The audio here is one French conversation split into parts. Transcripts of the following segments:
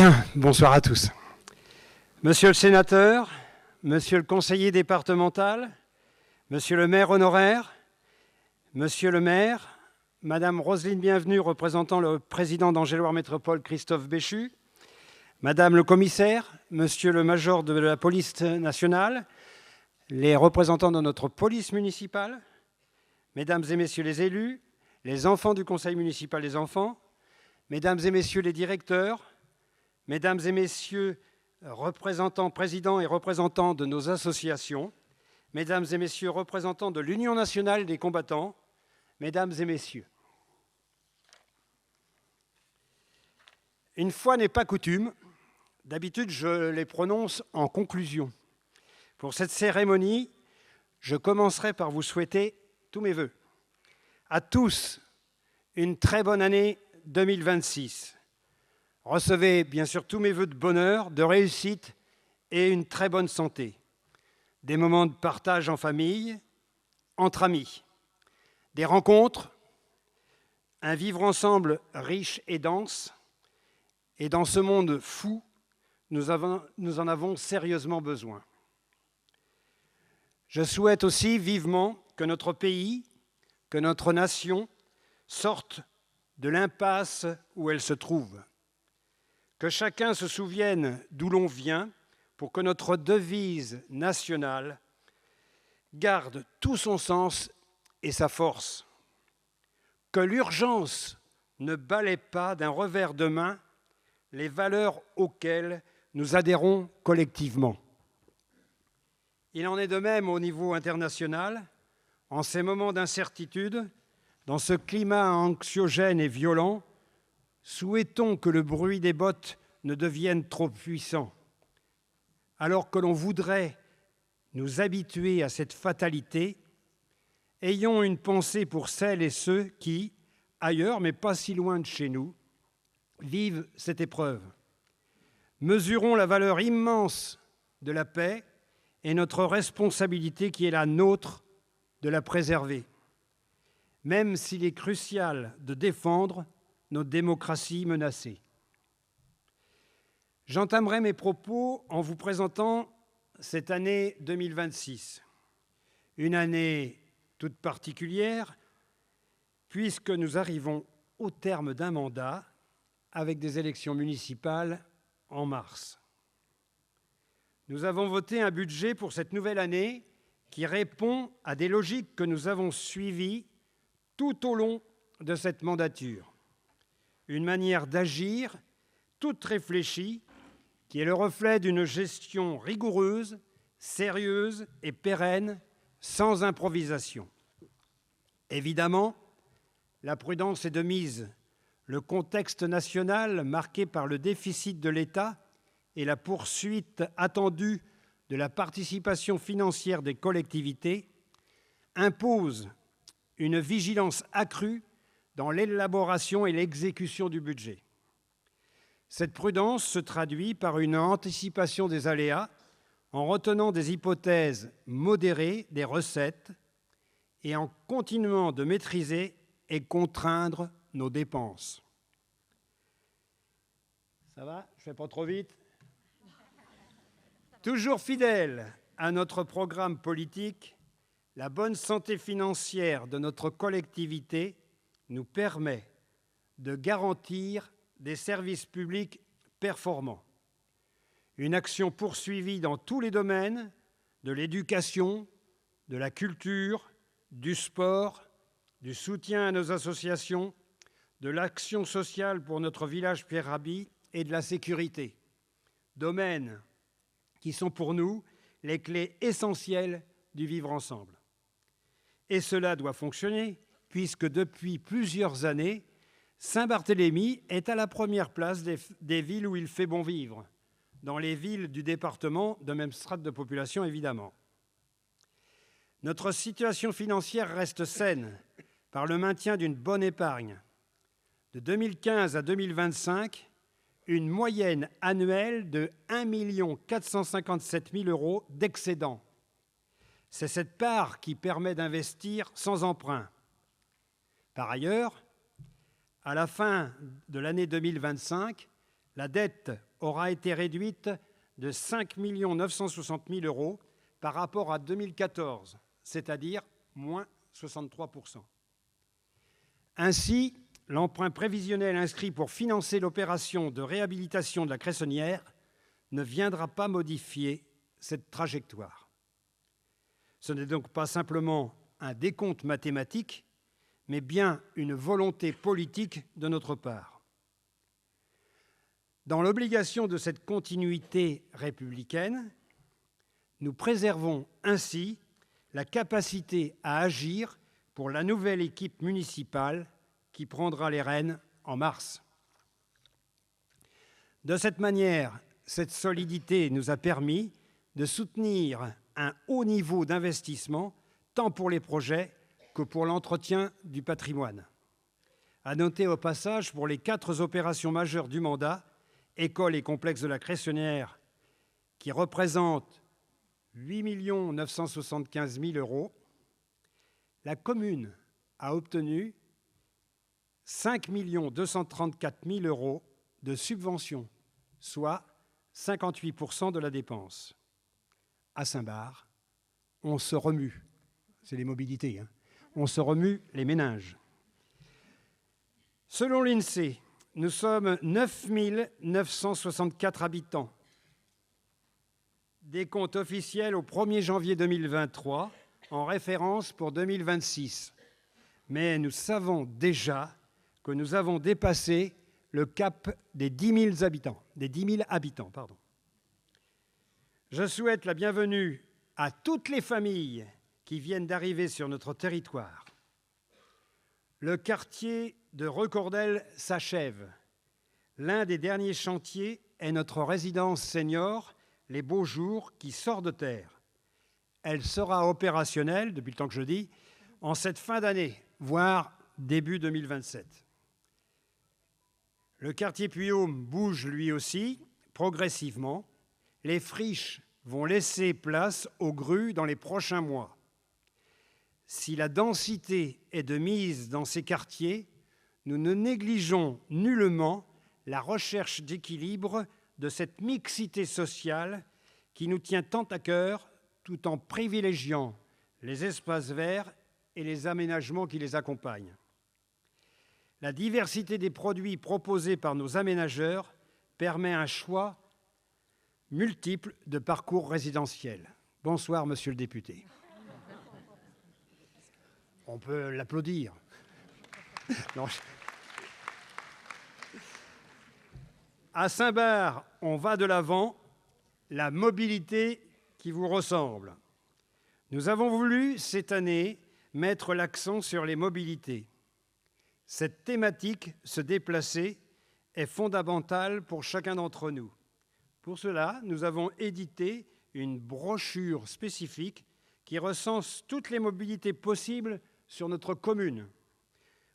Bien, bonsoir à tous. Monsieur le sénateur, monsieur le conseiller départemental, monsieur le maire honoraire, monsieur le maire, madame Roselyne Bienvenue, représentant le président d'Angéloire Métropole, Christophe Béchu, madame le commissaire, monsieur le major de la police nationale, les représentants de notre police municipale, mesdames et messieurs les élus, les enfants du conseil municipal des enfants, mesdames et messieurs les directeurs, mesdames et messieurs représentants, présidents et représentants de nos associations, mesdames et messieurs représentants de l'Union nationale des combattants, mesdames et messieurs. Une fois n'est pas coutume, d'habitude je les prononce en conclusion. Pour cette cérémonie, je commencerai par vous souhaiter tous mes vœux. À tous, une très bonne année 2026. Recevez bien sûr tous mes vœux de bonheur, de réussite et une très bonne santé. Des moments de partage en famille, entre amis, des rencontres, un vivre ensemble riche et dense. Et dans ce monde fou, nous en avons sérieusement besoin. Je souhaite aussi vivement que notre pays, que notre nation sorte de l'impasse où elle se trouve. Que chacun se souvienne d'où l'on vient pour que notre devise nationale garde tout son sens et sa force. Que l'urgence ne balaie pas d'un revers de main les valeurs auxquelles nous adhérons collectivement. Il en est de même au niveau international. En ces moments d'incertitude, dans ce climat anxiogène et violent, souhaitons que le bruit des bottes ne devienne trop puissant. Alors que l'on voudrait nous habituer à cette fatalité, ayons une pensée pour celles et ceux qui, ailleurs, mais pas si loin de chez nous, vivent cette épreuve. Mesurons la valeur immense de la paix et notre responsabilité qui est la nôtre de la préserver, même s'il est crucial de défendre notre démocratie menacée. J'entamerai mes propos en vous présentant cette année 2026, une année toute particulière puisque nous arrivons au terme d'un mandat avec des élections municipales en mars. Nous avons voté un budget pour cette nouvelle année qui répond à des logiques que nous avons suivies tout au long de cette mandature. Une manière d'agir toute réfléchie qui est le reflet d'une gestion rigoureuse, sérieuse et pérenne, sans improvisation. Évidemment, la prudence est de mise. Le contexte national, marqué par le déficit de l'État et la poursuite attendue de la participation financière des collectivités, impose une vigilance accrue dans l'élaboration et l'exécution du budget. Cette prudence se traduit par une anticipation des aléas en retenant des hypothèses modérées des recettes et en continuant de maîtriser et contraindre nos dépenses. Ça va? Je ne fais pas trop vite? Toujours fidèle à notre programme politique, la bonne santé financière de notre collectivité nous permet de garantir des services publics performants. Une action poursuivie dans tous les domaines, de l'éducation, de la culture, du sport, du soutien à nos associations, de l'action sociale pour notre village Pierre Rabhi et de la sécurité. Domaines qui sont pour nous les clés essentielles du vivre ensemble. Et cela doit fonctionner puisque depuis plusieurs années, Saint-Barthélemy est à la première place des villes où il fait bon vivre, dans les villes du département, de même strate de population évidemment. Notre situation financière reste saine par le maintien d'une bonne épargne. De 2015 à 2025, une moyenne annuelle de 1 457 000 € d'excédent. C'est cette part qui permet d'investir sans emprunt. Par ailleurs, à la fin de l'année 2025, La dette aura été réduite de 5 960 000 € par rapport à 2014, c'est-à-dire moins 63 %. Ainsi, l'emprunt prévisionnel inscrit pour financer l'opération de réhabilitation de la Cressonnière ne viendra pas modifier cette trajectoire. Ce n'est donc pas simplement un décompte mathématique, mais bien une volonté politique de notre part. Dans l'obligation de cette continuité républicaine, nous préservons ainsi la capacité à agir pour la nouvelle équipe municipale qui prendra les rênes en mars. De cette manière, cette solidité nous a permis de soutenir un haut niveau d'investissement, tant pour les projets que pour l'entretien du patrimoine. À noter au passage, pour les 4 opérations majeures du mandat, école et complexe de la Cressonnière, qui représentent 8 975 000 €, la commune a obtenu 5 234 000 € de subventions, soit 58 % de la dépense. À Saint-Barth, on se remue, c'est les mobilités, on se remue les méninges. Selon l'INSEE, nous sommes 9 964 habitants. Décompte officiel au 1er janvier 2023, en référence pour 2026. Mais nous savons déjà que nous avons dépassé le cap des 10 000 habitants. Je souhaite la bienvenue à toutes les familles qui viennent d'arriver sur notre territoire. Le quartier de Recordel s'achève. L'un des derniers chantiers est notre résidence senior, Les Beaux Jours, qui sort de terre. Elle sera opérationnelle, depuis le temps que je dis, en cette fin d'année, voire début 2027. Le quartier Puy-Aume bouge lui aussi, progressivement. Les friches vont laisser place aux grues dans les prochains mois. Si la densité est de mise dans ces quartiers, nous ne négligeons nullement la recherche d'équilibre de cette mixité sociale qui nous tient tant à cœur, tout en privilégiant les espaces verts et les aménagements qui les accompagnent. La diversité des produits proposés par nos aménageurs permet un choix multiple de parcours résidentiels. Bonsoir, monsieur le député. On peut l'applaudir. Non. À Saint-Barth, on va de l'avant, la mobilité qui vous ressemble. Nous avons voulu, cette année, mettre l'accent sur les mobilités. Cette thématique, se déplacer, est fondamentale pour chacun d'entre nous. Pour cela, nous avons édité une brochure spécifique qui recense toutes les mobilités possibles sur notre commune.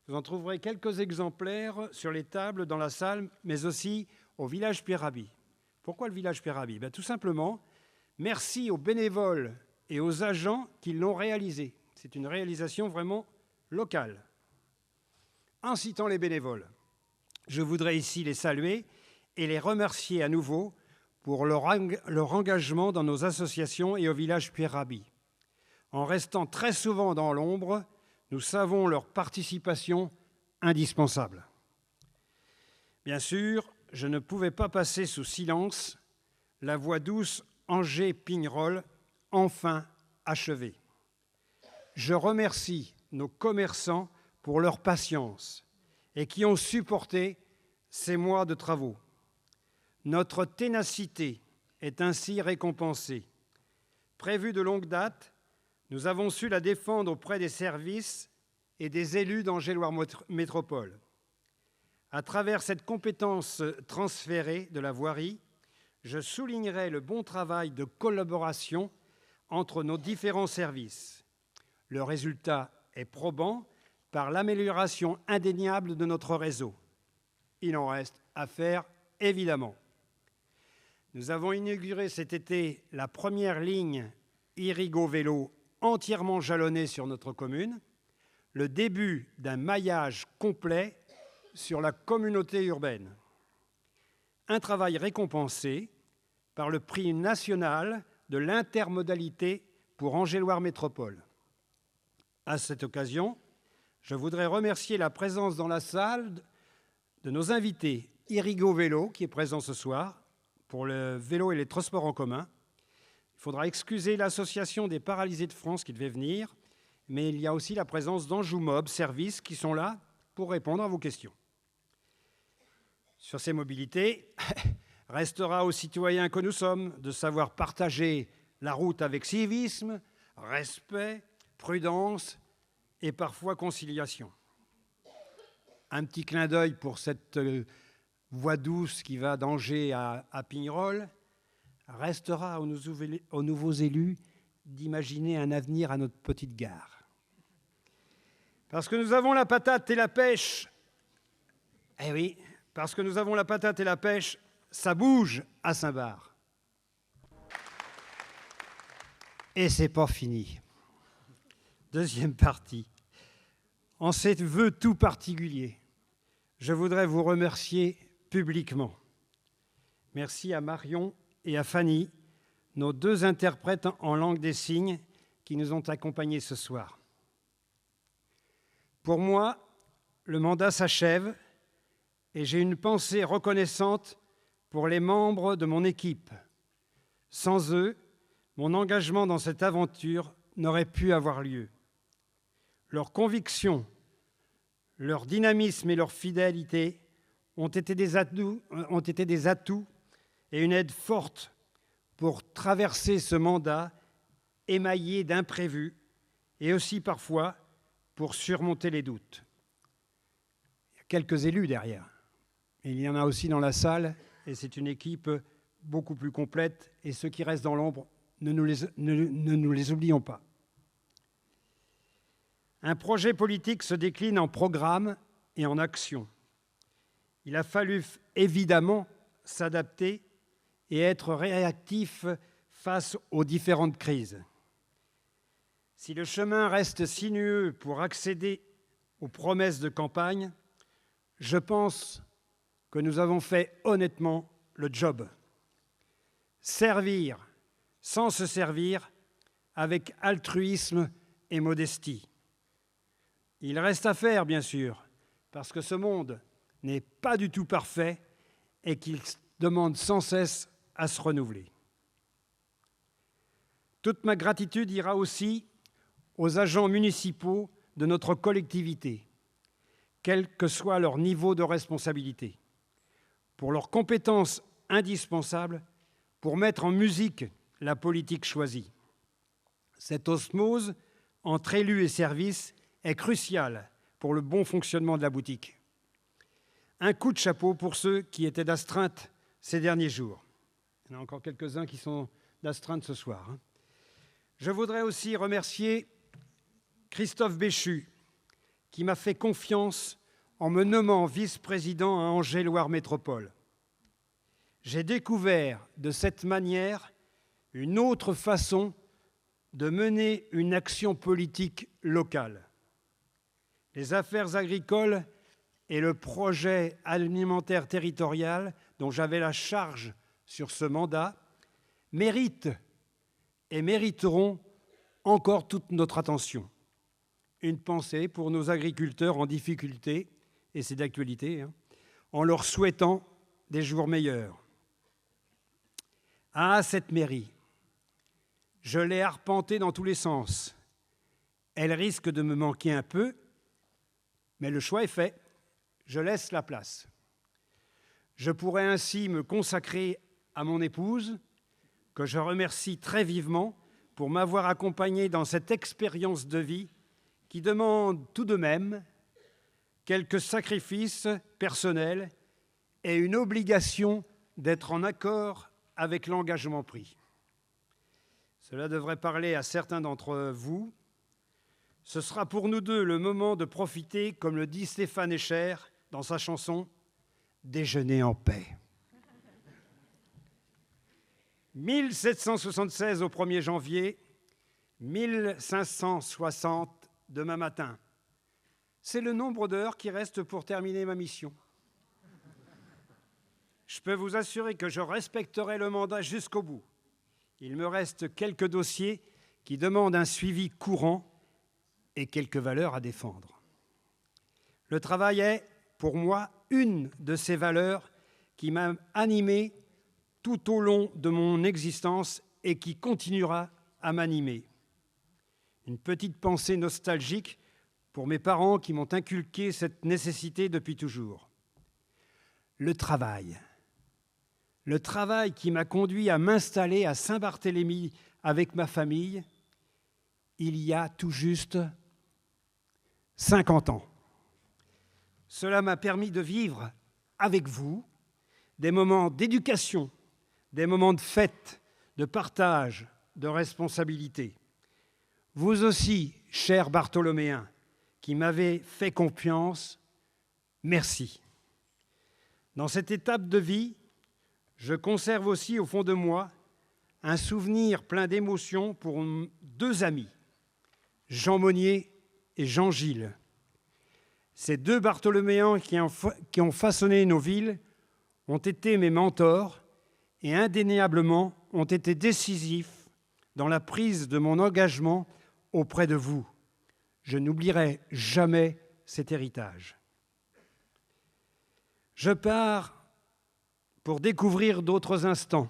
Vous en trouverez quelques exemplaires sur les tables dans la salle, mais aussi au village Pierre-Rabhi. Pourquoi le village Pierre-Rabhi ? Tout simplement, merci aux bénévoles et aux agents qui l'ont réalisé. C'est une réalisation vraiment locale. En citant les bénévoles, je voudrais ici les saluer et les remercier à nouveau pour leur engagement dans nos associations et au village Pierre-Rabhi. En restant très souvent dans l'ombre, nous savons leur participation indispensable. Bien sûr, je ne pouvais pas passer sous silence la voix douce Angers Pignerol, enfin achevée. Je remercie nos commerçants pour leur patience et qui ont supporté ces mois de travaux. Notre ténacité est ainsi récompensée. Prévue de longue date, nous avons su la défendre auprès des services et des élus d'Angers-Loire Métropole. À travers cette compétence transférée de la voirie, je soulignerai le bon travail de collaboration entre nos différents services. Le résultat est probant par l'amélioration indéniable de notre réseau. Il en reste à faire, évidemment. Nous avons inauguré cet été la première ligne Irigo Vélo entièrement jalonnée sur notre commune, le début d'un maillage complet sur la communauté urbaine. un travail récompensé par le prix national de l'intermodalité pour Angers-Loire Métropole. À cette occasion, je voudrais remercier la présence dans la salle de nos invités, Irigo Vélo, qui est présent ce soir, pour le vélo et les transports en commun. Il faudra excuser l'association des paralysés de France qui devait venir, mais il y a aussi la présence d'Anjou Mob Service qui sont là pour répondre à vos questions. Sur ces mobilités, restera aux citoyens que nous sommes de savoir partager la route avec civisme, respect, prudence et parfois conciliation. Un petit clin d'œil pour cette voie douce qui va d'Angers à Pignerol. Restera aux nouveaux élus d'imaginer un avenir à notre petite gare. Parce que nous avons la patate et la pêche. Eh oui, parce que nous avons la patate et la pêche, ça bouge à Saint-Barth. Et c'est pas fini. Deuxième partie. En ces vœux tout particuliers, je voudrais vous remercier publiquement. Merci à Marion et à Fanny, nos deux interprètes en langue des signes qui nous ont accompagnés ce soir. Pour moi, le mandat s'achève et j'ai une pensée reconnaissante pour les membres de mon équipe. Sans eux, mon engagement dans cette aventure n'aurait pu avoir lieu. Leurs convictions, leur dynamisme et leur fidélité ont été des atouts et une aide forte pour traverser ce mandat émaillé d'imprévus et aussi parfois pour surmonter les doutes. Il y a quelques élus derrière. Et il y en a aussi dans la salle et c'est une équipe beaucoup plus complète et ceux qui restent dans l'ombre, ne nous les oublions pas. Un projet politique se décline en programme et en action. Il a fallu évidemment s'adapter et être réactif face aux différentes crises. Si le chemin reste sinueux pour accéder aux promesses de campagne, je pense que nous avons fait honnêtement le job. Servir sans se servir, avec altruisme et modestie. Il reste à faire, bien sûr, parce que ce monde n'est pas du tout parfait et qu'il demande sans cesse à se renouveler. Toute ma gratitude ira aussi aux agents municipaux de notre collectivité, quel que soit leur niveau de responsabilité, pour leurs compétences indispensables pour mettre en musique la politique choisie. Cette osmose entre élus et services est cruciale pour le bon fonctionnement de la boutique. Un coup de chapeau pour ceux qui étaient d'astreinte ces derniers jours. Il y en a encore quelques-uns qui sont d'astreinte ce soir. Je voudrais aussi remercier Christophe Béchu, qui m'a fait confiance en me nommant vice-président à Angers-Loire Métropole. J'ai découvert de cette manière une autre façon de mener une action politique locale. Les affaires agricoles et le projet alimentaire territorial dont j'avais la charge sur ce mandat méritent et mériteront encore toute notre attention. Une pensée pour nos agriculteurs en difficulté, et c'est d'actualité, en leur souhaitant des jours meilleurs. Ah, cette mairie, je l'ai arpentée dans tous les sens. Elle risque de me manquer un peu, mais le choix est fait. Je laisse la place. Je pourrais ainsi me consacrer à mon épouse, que je remercie très vivement pour m'avoir accompagné dans cette expérience de vie qui demande tout de même quelques sacrifices personnels et une obligation d'être en accord avec l'engagement pris. Cela devrait parler à certains d'entre vous. Ce sera pour nous deux le moment de profiter, comme le dit Stéphane Escher dans sa chanson « Déjeuner en paix ». 1776 au 1er janvier, 1560 demain matin. C'est le nombre d'heures qui reste pour terminer ma mission. Je peux vous assurer que je respecterai le mandat jusqu'au bout. Il me reste quelques dossiers qui demandent un suivi courant et quelques valeurs à défendre. Le travail est, pour moi, une de ces valeurs qui m'a animé tout au long de mon existence et qui continuera à m'animer. Une petite pensée nostalgique pour mes parents qui m'ont inculqué cette nécessité depuis toujours. Le travail qui m'a conduit à m'installer à Saint-Barthélemy avec ma famille il y a tout juste 50 ans. Cela m'a permis de vivre avec vous des moments d'éducation, des moments de fête, de partage, de responsabilité. Vous aussi, chers Bartholoméens, qui m'avez fait confiance, merci. Dans cette étape de vie, je conserve aussi au fond de moi un souvenir plein d'émotions pour deux amis, Jean Monnier et Jean Gilles. Ces deux Bartholoméens qui ont façonné nos villes ont été mes mentors et indéniablement ont été décisifs dans la prise de mon engagement auprès de vous. Je n'oublierai jamais cet héritage. Je pars pour découvrir d'autres instants.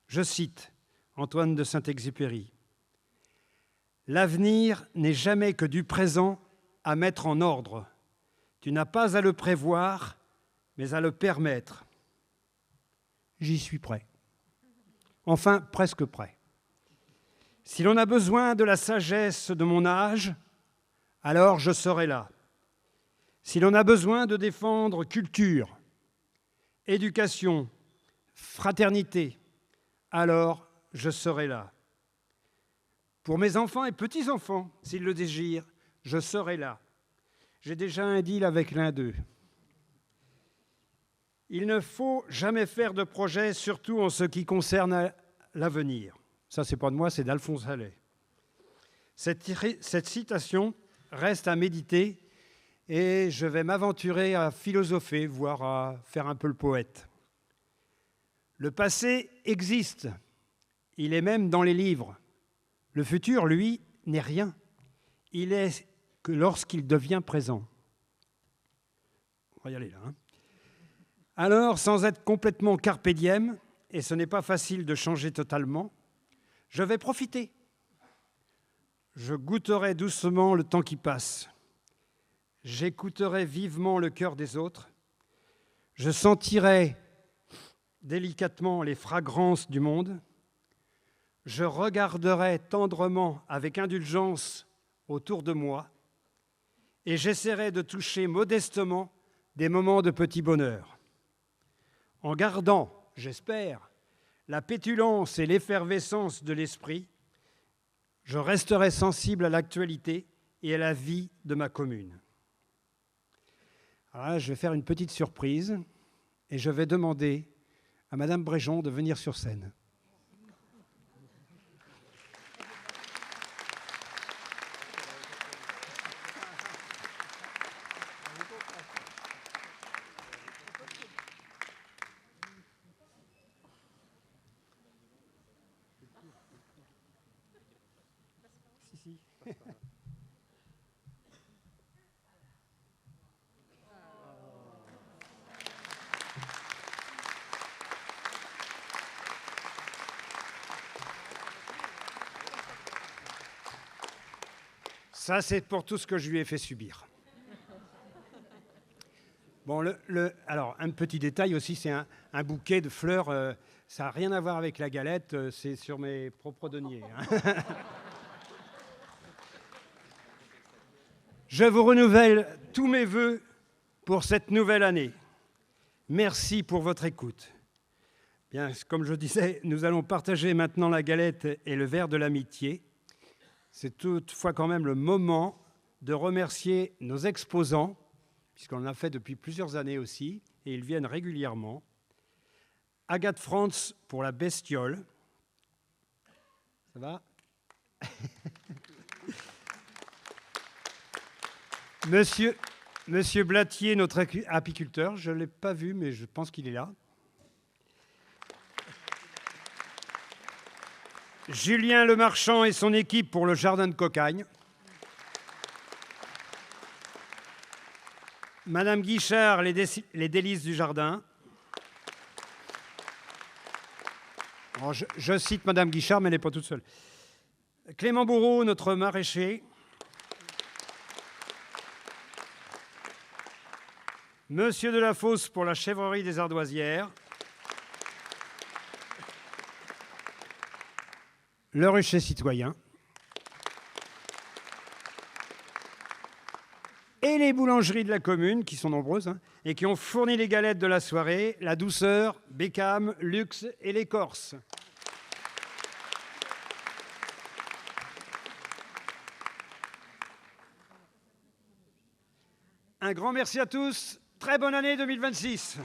Je cite Antoine de Saint-Exupéry. « L'avenir n'est jamais que du présent à mettre en ordre. Tu n'as pas à le prévoir, mais à le permettre. » J'y suis prêt. Enfin, presque prêt. Si l'on a besoin de la sagesse de mon âge, alors je serai là. Si l'on a besoin de défendre culture, éducation, fraternité, alors je serai là. Pour mes enfants et petits-enfants, s'ils le désirent, je serai là. J'ai déjà un deal avec l'un d'eux. Il ne faut jamais faire de projet, surtout en ce qui concerne l'avenir. Ça, c'est pas de moi, c'est d'Alphonse Allais. Cette citation reste à méditer et je vais m'aventurer à philosopher, voire à faire un peu le poète. Le passé existe, il est même dans les livres. Le futur, lui, n'est rien. Il est que lorsqu'il devient présent. On va y aller là. Alors, sans être complètement carpe diem, et ce n'est pas facile de changer totalement, je vais profiter. Je goûterai doucement le temps qui passe. J'écouterai vivement le cœur des autres. Je sentirai délicatement les fragrances du monde. Je regarderai tendrement, avec indulgence, autour de moi et j'essaierai de toucher modestement des moments de petit bonheur. En gardant, j'espère, la pétulance et l'effervescence de l'esprit, je resterai sensible à l'actualité et à la vie de ma commune. Alors là, je vais faire une petite surprise et je vais demander à Madame Bréjon de venir sur scène. Ça, c'est pour tout ce que je lui ai fait subir. Bon, alors, un petit détail aussi, c'est un bouquet de fleurs. Ça n'a rien à voir avec la galette, c'est sur mes propres deniers. Je vous renouvelle tous mes vœux pour cette nouvelle année. Merci pour votre écoute. Bien, comme je disais, nous allons partager maintenant la galette et le verre de l'amitié. C'est toutefois quand même le moment de remercier nos exposants, puisqu'on en a fait depuis plusieurs années aussi, et ils viennent régulièrement. Agathe Franz pour la bestiole. Ça va? Monsieur Blatier, notre apiculteur, je ne l'ai pas vu, mais je pense qu'il est là. Julien Lemarchand et son équipe pour le jardin de Cocagne. Madame Guichard, les délices du jardin. Alors, je cite Madame Guichard, mais elle n'est pas toute seule. Clément Bourreau, notre maraîcher. Monsieur Delafosse pour la chèvrerie des Ardoisières. Le rucher citoyen. Et les boulangeries de la commune, qui sont nombreuses, hein, et qui ont fourni les galettes de la soirée, la douceur, Beckham, Luxe et les Corses. Un grand merci à tous. Très bonne année 2026.